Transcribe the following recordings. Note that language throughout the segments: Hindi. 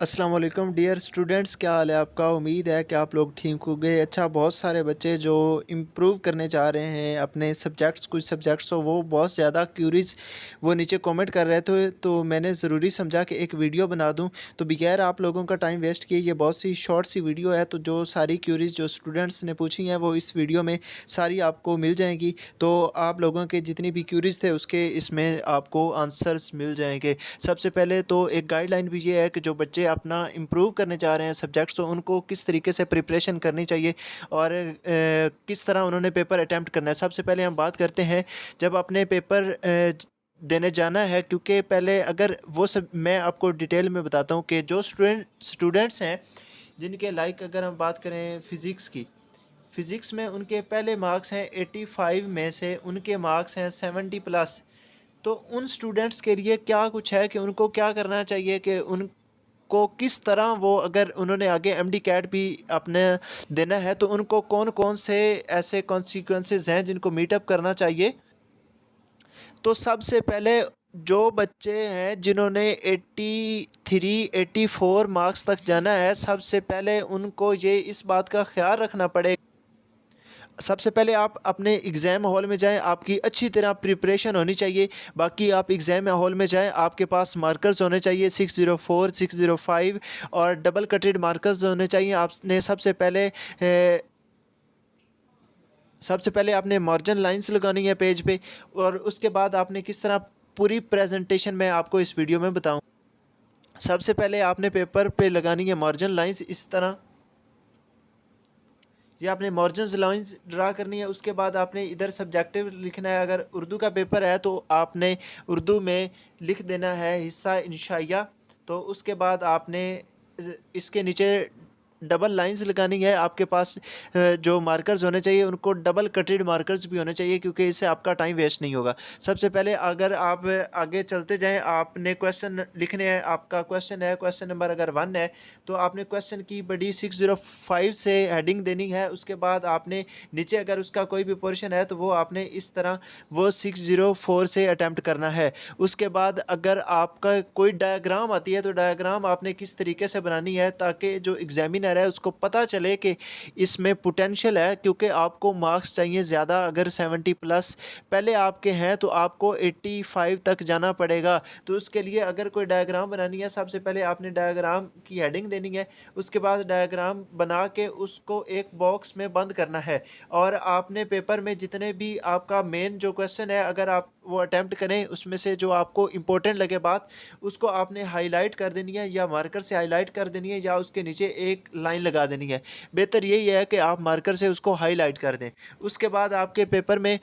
अस्सलाम वालेकुम डियर स्टूडेंट्स, क्या हाल है आपका। उम्मीद है कि आप लोग ठीक होंगे। अच्छा, बहुत सारे बच्चे जो इम्प्रूव करने जा रहे हैं अपने सब्जेक्ट्स, कुछ सब्जेक्ट्स हो वो बहुत ज़्यादा क्यूरीज वो नीचे कमेंट कर रहे थे, तो मैंने ज़रूरी समझा कि एक वीडियो बना दूं। तो बगैर आप लोगों का टाइम वेस्ट किए, ये बहुत सी शॉर्ट सी वीडियो है, तो जो सारी क्यूरीज जो स्टूडेंट्स ने पूछी हैं वो इस वीडियो में सारी आपको मिल जाएंगी। तो आप लोगों के जितनी भी क्यूरीज थे उसके इसमें आपको आंसर्स मिल जाएंगे। सबसे पहले तो एक गाइडलाइन भी ये है कि जो बच्चे अपना इम्प्रूव करने जा रहे हैं सब्जेक्ट्स, तो उनको किस तरीके से प्रिपरेशन करनी चाहिए और किस तरह उन्होंने पेपर अटैम्प्ट करना है। सबसे पहले हम बात करते हैं जब अपने पेपर देने जाना है, क्योंकि पहले अगर वो सब मैं आपको डिटेल में बताता हूँ कि जो स्टूडेंट्स हैं जिनके लाइक अगर हम बात करें फ़िज़िक्स में उनके पहले मार्क्स हैं 85 में से उनके मार्क्स हैं 70 प्लस। तो उन स्टूडेंट्स के लिए क्या कुछ है कि उनको क्या करना चाहिए कि उनको किस तरह वो अगर उन्होंने आगे एमडी कैट भी अपने देना है तो उनको कौन कौन से ऐसे कॉन्सिक्वेंसेस हैं जिनको मीटअप करना चाहिए। तो सबसे पहले जो बच्चे हैं जिन्होंने 83 84 मार्क्स तक जाना है, सबसे पहले उनको ये इस बात का ख्याल रखना पड़ेगा। सबसे पहले आप अपने एग्ज़ाम हॉल में जाएँ, आपकी अच्छी तरह प्रिपरेशन होनी चाहिए। बाकी आप एग्ज़ाम हॉल में जाएँ, आपके पास मार्कर्स होने चाहिए 604, 605 और डबल कटेड मार्कर्स होने चाहिए। आपने सबसे पहले आपने मार्जिन लाइन्स लगानी है पेज पे, और उसके बाद आपने किस तरह पूरी प्रेजेंटेशन मैं आपको इस वीडियो में बताऊँ। सबसे पहले आपने पेपर पे लगानी है मार्जिन लाइन्स इस तरह, ये आपने मार्जिन लाइन्स ड्रा करनी है। उसके बाद आपने इधर सब्जेक्टिव लिखना है। अगर उर्दू का पेपर है तो आपने उर्दू में लिख देना है हिस्सा इंशाइया। तो उसके बाद आपने इसके नीचे डबल लाइंस लगानी है। आपके पास जो मार्कर्स होने चाहिए उनको डबल कटेड मार्कर्स भी होने चाहिए, क्योंकि इससे आपका टाइम वेस्ट नहीं होगा। सबसे पहले अगर आप आगे चलते जाएं, आपने क्वेश्चन लिखने हैं। आपका क्वेश्चन है, क्वेश्चन नंबर अगर 1 है तो आपने क्वेश्चन की बड़ी 605 से हेडिंग देनी है। उसके बाद आपने नीचे अगर उसका कोई भी पोर्शन है तो वो आपने इस तरह वो 604 से अटैम्प्ट करना है। उसके बाद अगर आपका कोई डायग्राम आती है तो डायग्राम आपने किस तरीके से बनानी है ताकि जो एग्जामिनर है उसको पता चले कि इसमें पोटेंशियल है, क्योंकि आपको मार्क्स चाहिए ज़्यादा। अगर 70 प्लस पहले आपके हैं तो आपको 85 तक जाना पड़ेगा। तो उसके लिए अगर कोई डायग्राम बनानी है, सबसे पहले आपने डायग्राम की हेडिंग देनी है। उसके बाद डायग्राम बना के उसको एक बॉक्स में बंद करना है, और आपने पेपर में जितने भी आपका मेन जो क्वेश्चन है अगर आप वो अटैम्प्ट करें, उसमें से जो आपको इम्पोर्टेंट लगे बात उसको आपने हाईलाइट कर देनी है, या मार्कर से हाईलाइट कर देनी है, या उसके नीचे एक लाइन लगा देनी है। बेहतर यही है कि आप मार्कर से उसको हाईलाइट कर दें। उसके बाद आपके पेपर में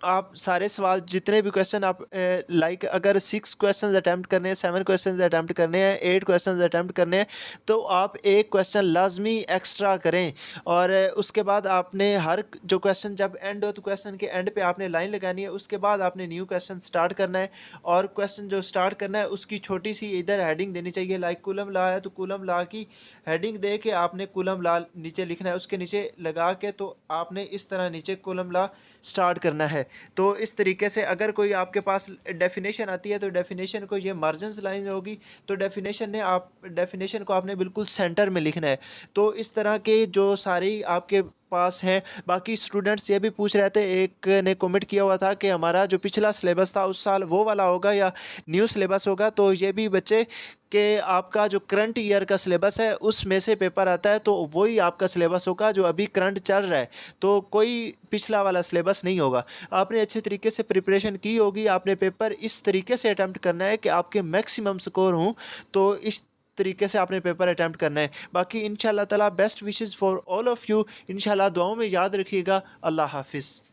आप सारे सवाल जितने भी क्वेश्चन आप लाइक अगर 6 क्वेश्चंस अटैम्प्ट करने हैं, 7 क्वेश्चंस अटैम्प्ट करने हैं, 8 क्वेश्चंस अटैम्प्ट करने हैं, तो आप एक क्वेश्चन लाजमी एक्स्ट्रा करें। और उसके बाद आपने हर जो क्वेश्चन जब एंड हो तो क्वेश्चन के एंड पे आपने लाइन लगानी है। उसके बाद आपने न्यू क्वेश्चन स्टार्ट करना है, और क्वेश्चन जो स्टार्ट करना है उसकी छोटी सी इधर हेडिंग देनी चाहिए। लाइक कूलम लॉ है तो कूलम लॉ की हेडिंग दे के आपने कूलम लॉ नीचे लिखना है। उसके नीचे लगा के तो आपने इस तरह नीचे कूलम लॉ स्टार्ट करना है। तो इस तरीके से अगर कोई आपके पास डेफिनेशन आती है तो डेफिनेशन को ये मार्जिनस लाइन होगी, तो डेफिनेशन को आपने बिल्कुल सेंटर में लिखना है। तो इस तरह के जो सारी आपके पास हैं। बाकी स्टूडेंट्स ये भी पूछ रहे थे, एक ने कमेंट किया हुआ था कि हमारा जो पिछला सिलेबस था उस साल वो वाला होगा या न्यू सिलेबस होगा। तो ये भी बच्चे कि आपका जो करंट ईयर का सिलेबस है उसमें से पेपर आता है, तो वही आपका सिलेबस होगा जो अभी करंट चल रहा है। तो कोई पिछला वाला सिलेबस नहीं होगा। आपने अच्छे तरीके से प्रिपरेशन की होगी। आपने पेपर इस तरीके से अटैम्प्ट करना है कि आपके मैक्सिमम स्कोर हों, तो इस तरीके से आपने पेपर अटैम्प्ट करना है। बाकी इंशाल्लाह ताला best wishes for all of you. इंशाल्लाह दुआओं में याद रखिएगा। अल्लाह हाफ़िज़।